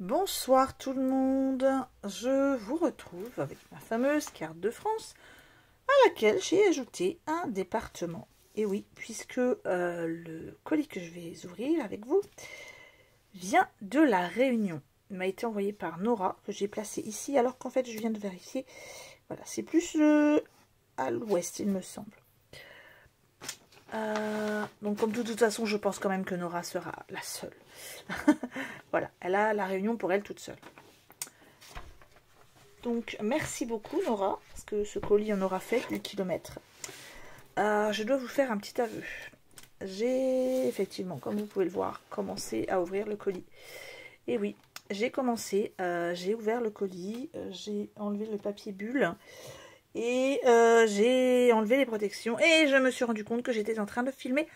Bonsoir tout le monde, je vous retrouve avec ma fameuse carte de France à laquelle j'ai ajouté un département. Et oui, puisque le colis que je vais ouvrir avec vous vient de La Réunion. Il m'a été envoyé par Nora, que j'ai placé ici, alors qu'en fait je viens de vérifier. Voilà, c'est plus à l'ouest il me semble. Donc comme de toute façon je pense quand même que Nora sera la seule. Voilà, elle a La Réunion pour elle toute seule. Donc merci beaucoup Nora, parce que ce colis en aura fait du kilomètre. Je dois vous faire un petit aveu. J'ai effectivement, comme vous pouvez le voir, commencé à ouvrir le colis. Et oui, j'ai commencé, j'ai ouvert le colis, j'ai enlevé le papier bulle et j'ai enlevé les protections et je me suis rendu compte que j'étais en train de filmer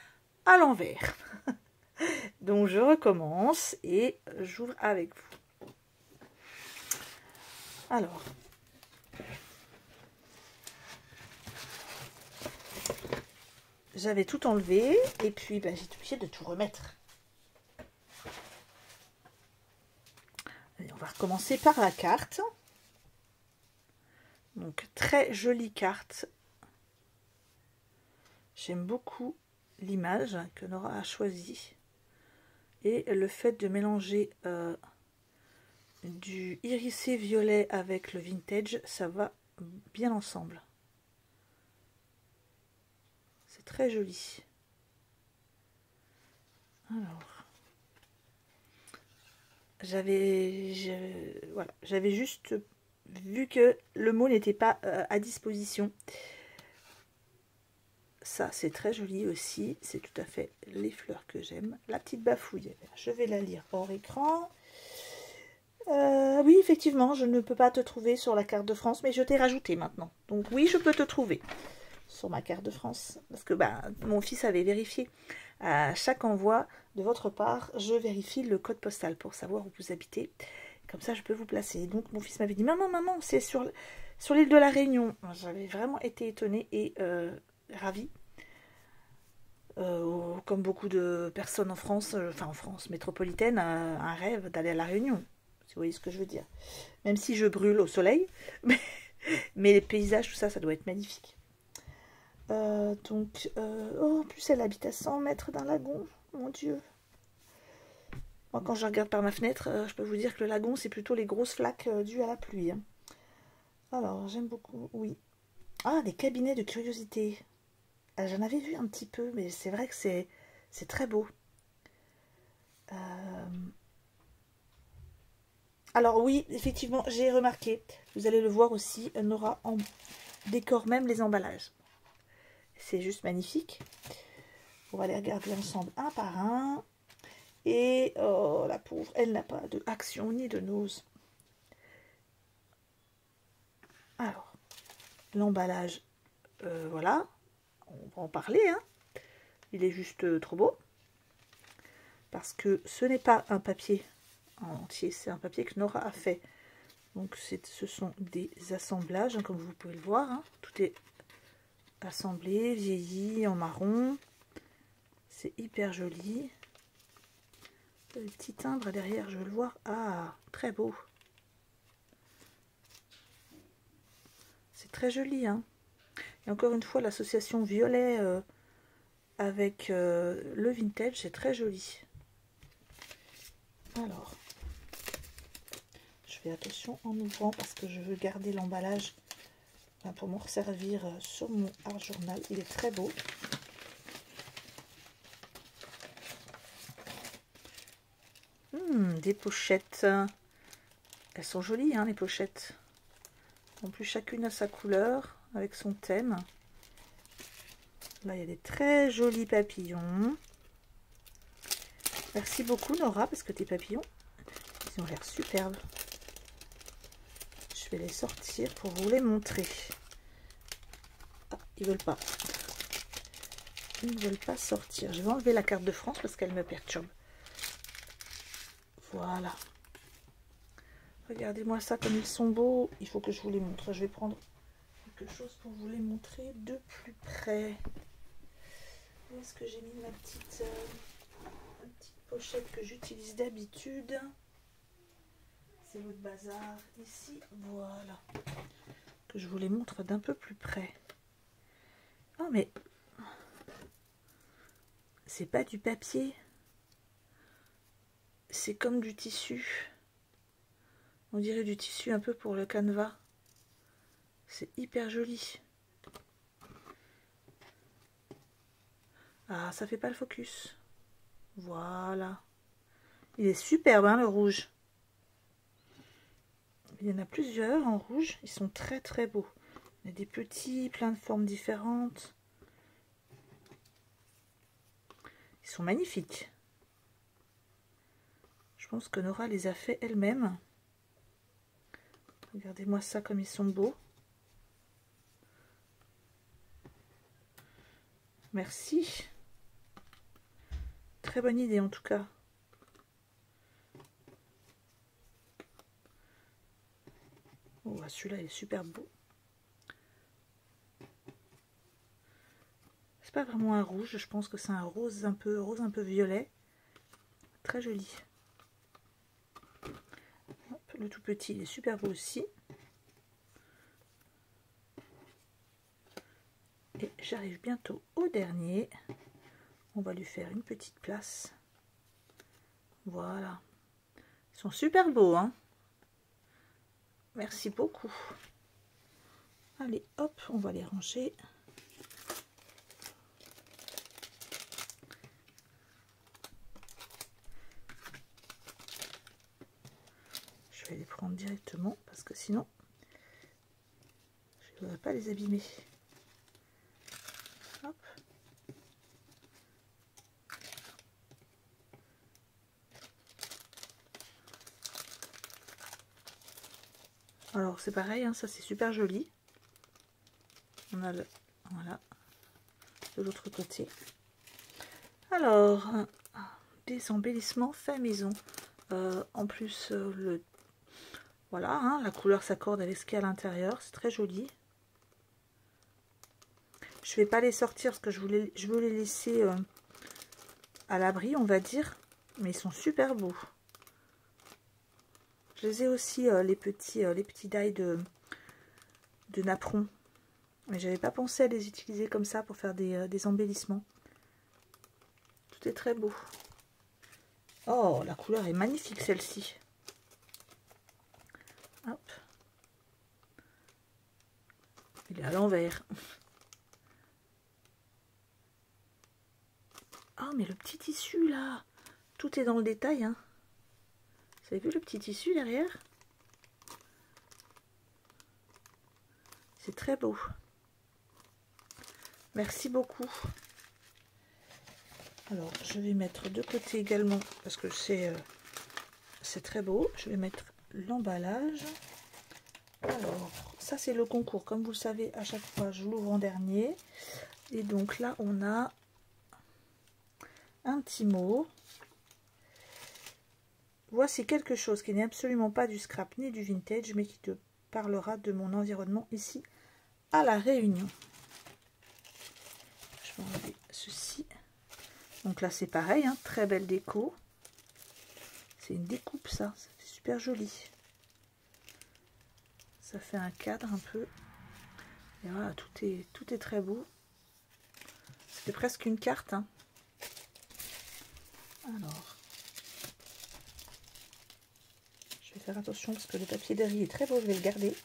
à l'envers. Donc je recommence et j'ouvre avec vous. Alors, j'avais tout enlevé et puis j'ai été obligée de tout remettre. Allez, on va recommencer par la carte. Donc très jolie carte. J'aime beaucoup l'image que Nora a choisie. Et le fait de mélanger du irisé violet avec le vintage, ça va bien ensemble. C'est très joli. Alors, j'avais juste vu que le mot n'était pas à disposition. Ça, c'est très joli aussi. C'est tout à fait les fleurs que j'aime. La petite bafouille, je vais la lire hors écran. Oui, effectivement, je ne peux pas te trouver sur la carte de France, mais je t'ai rajouté maintenant. Donc oui, je peux te trouver sur ma carte de France. Parce que mon fils avait vérifié. À chaque envoi de votre part, je vérifie le code postal pour savoir où vous habitez. Comme ça, je peux vous placer. Donc mon fils m'avait dit, maman, c'est sur l'île de la Réunion. J'avais vraiment été étonnée et ravie. Comme beaucoup de personnes en France, enfin en France métropolitaine, un rêve d'aller à La Réunion. Si vous voyez ce que je veux dire. Même si je brûle au soleil, mais les paysages, tout ça, ça doit être magnifique. Oh, en plus elle habite à 100 mètres d'un lagon, mon Dieu. Moi, quand je regarde par ma fenêtre, je peux vous dire que le lagon, c'est plutôt les grosses flaques dues à la pluie. Hein. Alors, j'aime beaucoup, oui. Ah, des cabinets de curiosité. J'en avais vu un petit peu, mais c'est vrai que c'est très beau. Alors oui, effectivement, j'ai remarqué, vous allez le voir aussi, Nora décore même les emballages. C'est juste magnifique. On va les regarder ensemble un par un. Et oh, la pauvre, elle n'a pas de action ni de nose. Alors, l'emballage, voilà, on va en parler. Hein. Il est juste trop beau. Parce que ce n'est pas un papier en entier, c'est un papier que Nora a fait. Donc ce sont des assemblages, hein, comme vous pouvez le voir. Hein. Tout est assemblé, vieilli, en marron. C'est hyper joli. Le petit timbre derrière, je veux le voir. Ah, très beau. C'est très joli. Hein. Et encore une fois, l'association violet avec le vintage, c'est très joli. Alors, je fais attention en ouvrant parce que je veux garder l'emballage pour m'en servir sur mon art journal. Il est très beau. Des pochettes. Elles sont jolies, hein, les pochettes. En plus, chacune a sa couleur avec son thème. Là, il y a des très jolis papillons. Merci beaucoup, Nora, parce que tes papillons, ils ont l'air superbes. Je vais les sortir pour vous les montrer. Ah, ils veulent pas. Ils ne veulent pas sortir. Je vais enlever la carte de France parce qu'elle me perturbe. Voilà. Regardez-moi ça comme ils sont beaux. Il faut que je vous les montre. Je vais prendre quelque chose pour vous les montrer de plus près. Où est-ce que j'ai mis ma petite pochette que j'utilise d'habitude? c'est l'autre bazar ici, voilà, que je vous les montre d'un peu plus près. Oh mais c'est pas du papier, c'est comme du tissu. On dirait du tissu un peu pour le canevas. C'est hyper joli. Ah, ça fait pas le focus. Voilà. Il est superbe, hein, le rouge. Il y en a plusieurs en rouge. Ils sont très très beaux. Il y a des petits, plein de formes différentes. Ils sont magnifiques. Je pense que Nora les a fait elle-même. Regardez-moi ça comme ils sont beaux. Merci. Très bonne idée en tout cas. Oh, celui-là il est super beau. C'est pas vraiment un rouge, je pense que c'est un rose un peu violet. Très joli. Hop, le tout petit il est super beau aussi. Et j'arrive bientôt au dernier. On va lui faire une petite place. Voilà. Ils sont super beaux, hein. Merci beaucoup. Allez, hop, on va les ranger. Je vais les prendre directement parce que sinon, je ne voudrais pas les abîmer. Hop. Alors c'est pareil, hein, ça c'est super joli. On a le, voilà, de l'autre côté. Alors, des embellissements fait maison. En plus, voilà, hein, la couleur s'accorde avec ce qu'il y a à l'intérieur. C'est très joli. Je vais pas les sortir parce que je veux les laisser à l'abri, on va dire. Mais ils sont super beaux. Je les ai aussi, les petits die de napperon. Mais j'avais pas pensé à les utiliser comme ça pour faire des embellissements. Tout est très beau. Oh, la couleur est magnifique celle-ci. Hop. Il est à l'envers. Ah, mais le petit tissu là. Tout est dans le détail, hein. Vous avez vu le petit tissu derrière? C'est très beau. Merci beaucoup. Alors, je vais mettre de côté également, parce que c'est très beau. Je vais mettre l'emballage. Alors, ça c'est le concours. Comme vous le savez, à chaque fois, je l'ouvre en dernier. Et donc là, on a un petit mot. Voici quelque chose qui n'est absolument pas du scrap ni du vintage, mais qui te parlera de mon environnement ici à La Réunion. Je vais enlever ceci. Donc là c'est pareil, hein, très belle déco. C'est une découpe ça, c'est super joli. Ça fait un cadre un peu. Et voilà, tout est très beau. C'est presque une carte, hein. Alors, je vais faire attention parce que le papier derrière est très beau, je vais le garder.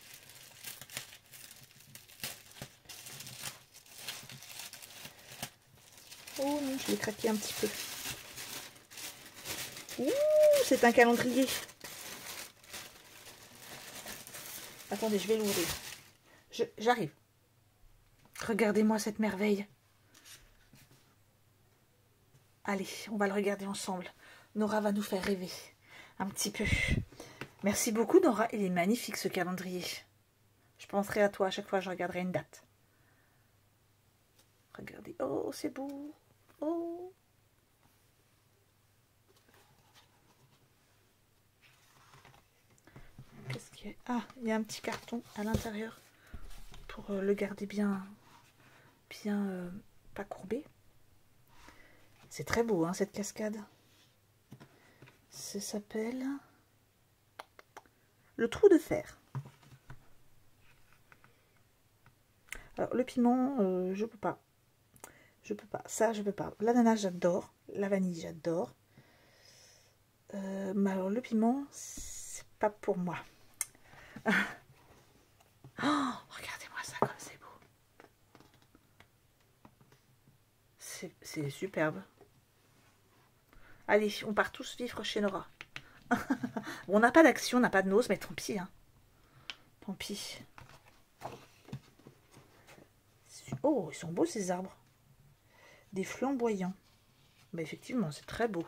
Oh non, je l'ai craqué un petit peu. Ouh, c'est un calendrier. Attendez, je vais l'ouvrir. J'arrive. Regardez-moi cette merveille. Allez, on va le regarder ensemble. Nora va nous faire rêver un petit peu. Merci beaucoup Nora, il est magnifique ce calendrier. Je penserai à toi à chaque fois que je regarderai une date. Regardez, oh c'est beau. Oh. Qu'est-ce qu'il y a? Ah, il y a un petit carton à l'intérieur pour le garder bien pas courbé. C'est très beau hein, cette cascade. Ça s'appelle... Le trou de fer. Alors, le piment, je peux pas. Je peux pas. Ça, je peux pas. L'ananas, j'adore. La vanille, j'adore. Mais alors, le piment, c'est pas pour moi. Oh, regardez-moi ça comme c'est beau. C'est superbe. Allez, on part tous vivre chez Nora. Bon, on n'a pas d'action, on n'a pas de noces, mais tant pis. Hein. Tant pis. Oh, ils sont beaux ces arbres. Des flamboyants. Mais effectivement, c'est très beau.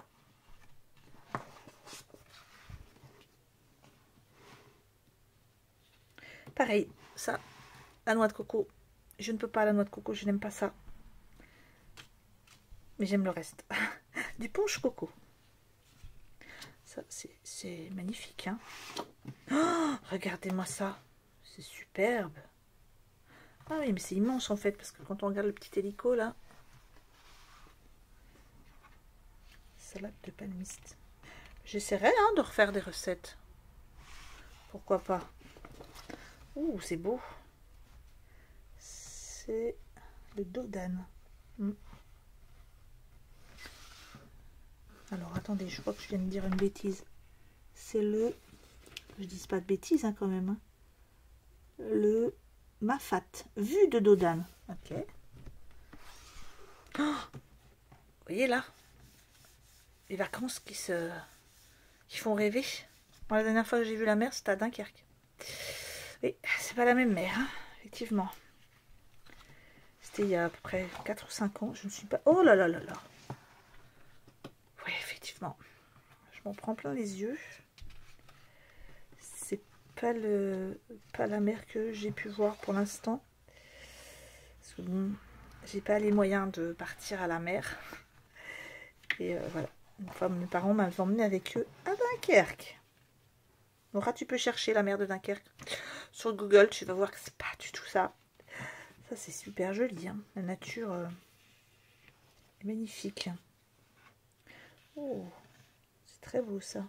Pareil, ça, la noix de coco. Je ne peux pas la noix de coco, je n'aime pas ça. Mais j'aime le reste. Du punch coco. Ça, c'est magnifique. Hein. Oh, regardez-moi ça. C'est superbe. Ah oui, mais c'est immense en fait, parce que quand on regarde le petit hélico là. Salade de palmiste. J'essaierai hein, de refaire des recettes. Pourquoi pas. Ouh, c'est beau. C'est le dos d'âne. Alors, attendez, je crois que je viens de dire une bêtise. C'est le... Je dis pas de bêtises hein, quand même. Hein. Le Mafat. Vue de dos d'âne. Ok. Oh, vous voyez là les vacances qui font rêver. Moi, la dernière fois que j'ai vu la mer, c'était à Dunkerque. Oui, c'est pas la même mer, hein, effectivement. C'était il y a à peu près 4 ou 5 ans. Je ne suis pas... Oh là là là là. Oui, effectivement. Je m'en prends plein les yeux. C'est pas la mer que j'ai pu voir pour l'instant. Parce que bon, j'ai pas les moyens de partir à la mer. Et voilà. Une fois, mes parents m'avaient emmené avec eux à Dunkerque. Nora, tu peux chercher la mer de Dunkerque sur Google, tu vas voir que c'est pas du tout ça. Ça, c'est super joli. Hein. La nature est magnifique. Oh, c'est très beau ça.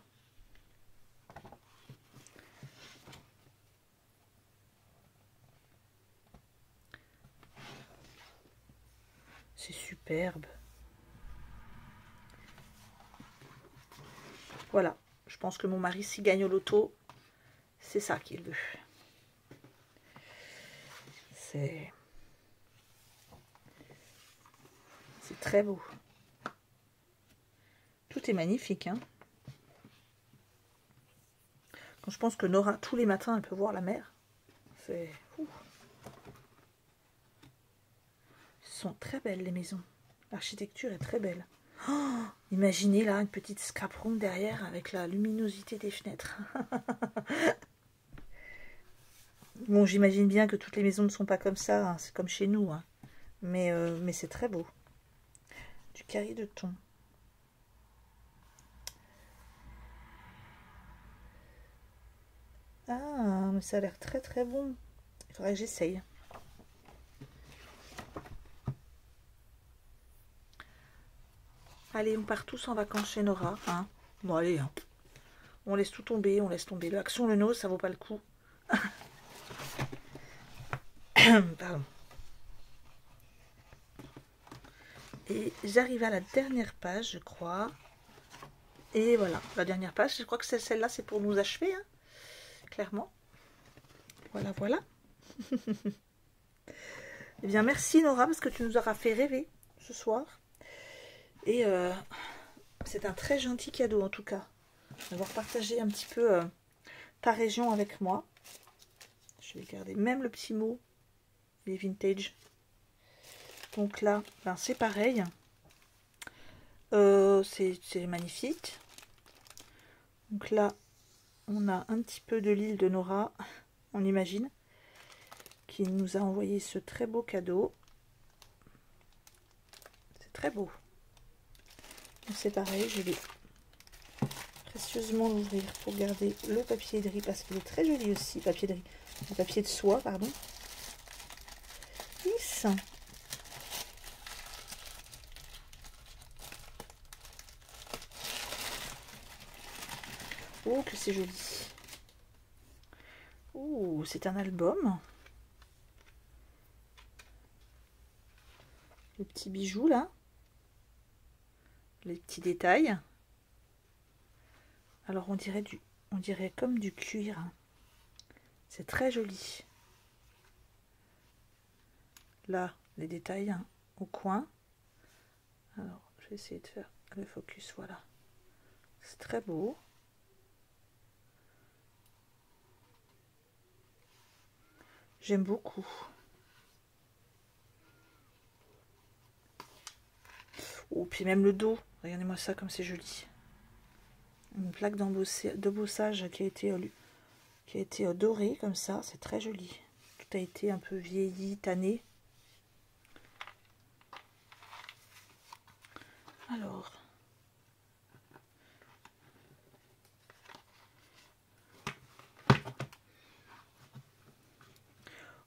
C'est superbe. Voilà. Je pense que mon mari, s'il gagne au loto, c'est ça qu'il veut. C'est très beau. Tout est magnifique. Hein. Quand je pense que Nora, tous les matins, elle peut voir la mer. C'est fou. Elles sont très belles, les maisons. L'architecture est très belle. Oh, imaginez là, une petite scrap room derrière avec la luminosité des fenêtres. Bon, j'imagine bien que toutes les maisons ne sont pas comme ça, hein, c'est comme chez nous, hein. Mais c'est très beau. Du carré de thon. Ah, mais ça a l'air très très bon. Il faudrait que j'essaye. Allez, on part tous en vacances chez Nora. Hein. Bon, allez, hein. On laisse tout tomber, on laisse tomber. L'action le nose, ça vaut pas le coup. Pardon. Et j'arrive à la dernière page, je crois. Et voilà, la dernière page, je crois que celle-là, c'est pour nous achever, hein, clairement. Voilà, voilà. Eh bien, merci Nora, parce que tu nous auras fait rêver ce soir. Et c'est un très gentil cadeau, en tout cas, d'avoir partagé un petit peu ta région avec moi. Je vais garder même le petit mot, les vintage. Donc là, ben, c'est pareil. C'est magnifique. Donc là, on a un petit peu de l'île de Nora, on imagine, qui nous a envoyé ce très beau cadeau. C'est très beau. C'est pareil, je vais précieusement l'ouvrir pour garder le papier de riz parce qu'il est très joli aussi. Papier de riz, le papier de soie, pardon. Yes. Oh, que c'est joli. Ouh, c'est un album. Les petits bijoux là. Les petits détails. Alors on dirait comme du cuir. C'est très joli. Là, les détails hein, au coin. Alors, je vais essayer de faire le focus, voilà. C'est très beau. J'aime beaucoup. Oh, puis même le dos. Regardez-moi ça comme c'est joli. Une plaque d'embossage qui a été dorée comme ça. C'est très joli. Tout a été un peu vieilli, tanné. Alors.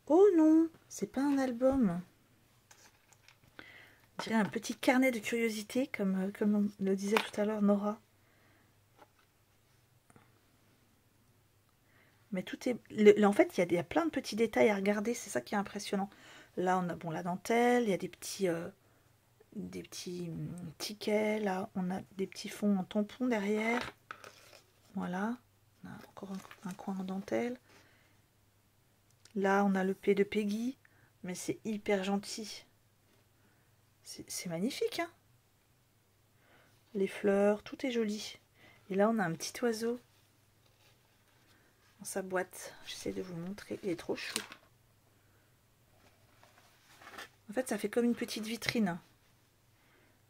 Oh non, c'est pas un album. Je dirais un petit carnet de curiosité, comme le disait tout à l'heure Nora. Mais tout est... en fait, il y a plein de petits détails à regarder, c'est ça qui est impressionnant. Là, on a bon, la dentelle, il y a des petits tickets. Là, on a des petits fonds en tampon derrière. Voilà. On a encore un coin en dentelle. Là, on a le P de Peggy, mais c'est hyper gentil. C'est magnifique, hein. Les fleurs, tout est joli. Et là, on a un petit oiseau dans sa boîte. J'essaie de vous montrer. Il est trop chou. En fait, ça fait comme une petite vitrine.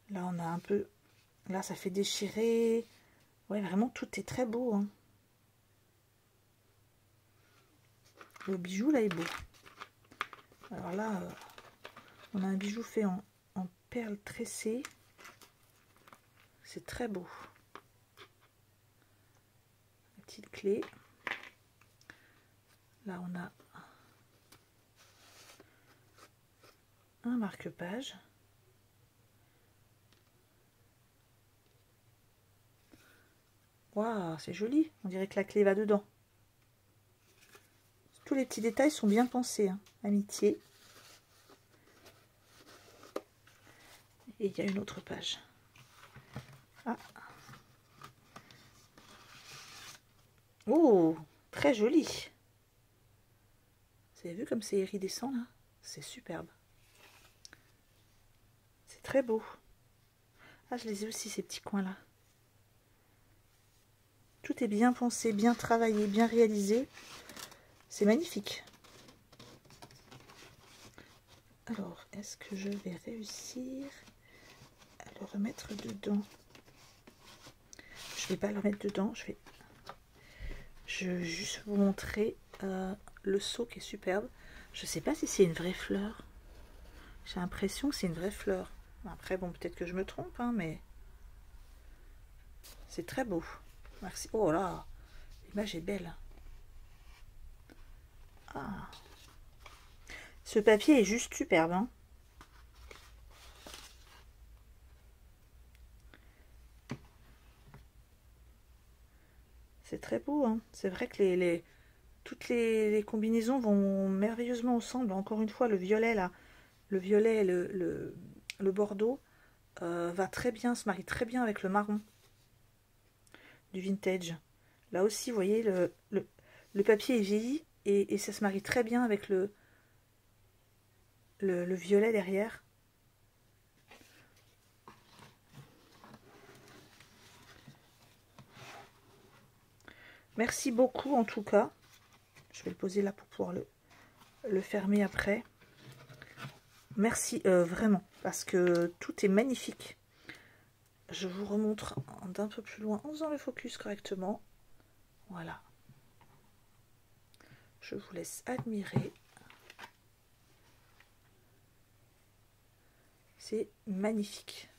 Là, on a un peu... Là, ça fait déchirer. Ouais, vraiment, tout est très beau. Hein. Le bijou, là, est beau. Alors là, on a un bijou fait en perles tressées. C'est très beau. La petite clé. Là, on a un marque-page. Waouh, c'est joli. On dirait que la clé va dedans. Tous les petits détails sont bien pensés. Hein. Amitié. Et il y a une autre page. Ah. Oh, très joli. Vous avez vu comme c'est iridescent là? C'est superbe. C'est très beau. Ah, je les ai aussi ces petits coins là. Tout est bien pensé, bien travaillé, bien réalisé. C'est magnifique. Alors, est-ce que je vais réussir à le remettre dedans? Je ne vais pas le remettre dedans. Je vais juste vous montrer le seau qui est superbe. Je ne sais pas si c'est une vraie fleur. J'ai l'impression que c'est une vraie fleur. Après, bon, peut-être que je me trompe, hein, mais c'est très beau. Merci. Oh là, l'image est belle. Ah. Ce papier est juste superbe. Hein. C'est très beau. Hein. C'est vrai que toutes les combinaisons vont merveilleusement ensemble. Encore une fois, le violet là, le violet et le bordeaux va très bien, se marie très bien avec le marron du vintage. Là aussi, vous voyez, le papier est vieilli et ça se marie très bien avec le violet derrière. Merci beaucoup en tout cas. Je vais le poser là pour pouvoir le fermer après. Merci vraiment, parce que tout est magnifique. Je vous remontre d'un peu plus loin en faisant le focus correctement. Voilà. Je vous laisse admirer. C'est magnifique.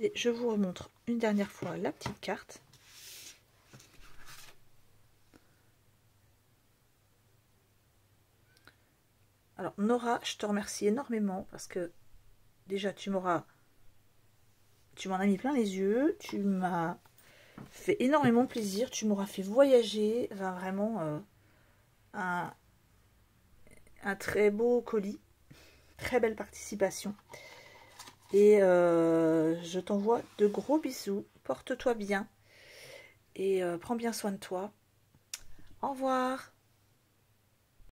Et je vous remontre une dernière fois la petite carte. Alors Nora, je te remercie énormément parce que déjà tu m'en as mis plein les yeux, tu m'as fait énormément plaisir, tu m'auras fait voyager, enfin, vraiment un très beau colis, très belle participation. Et je t'envoie de gros bisous, porte-toi bien et prends bien soin de toi. Au revoir.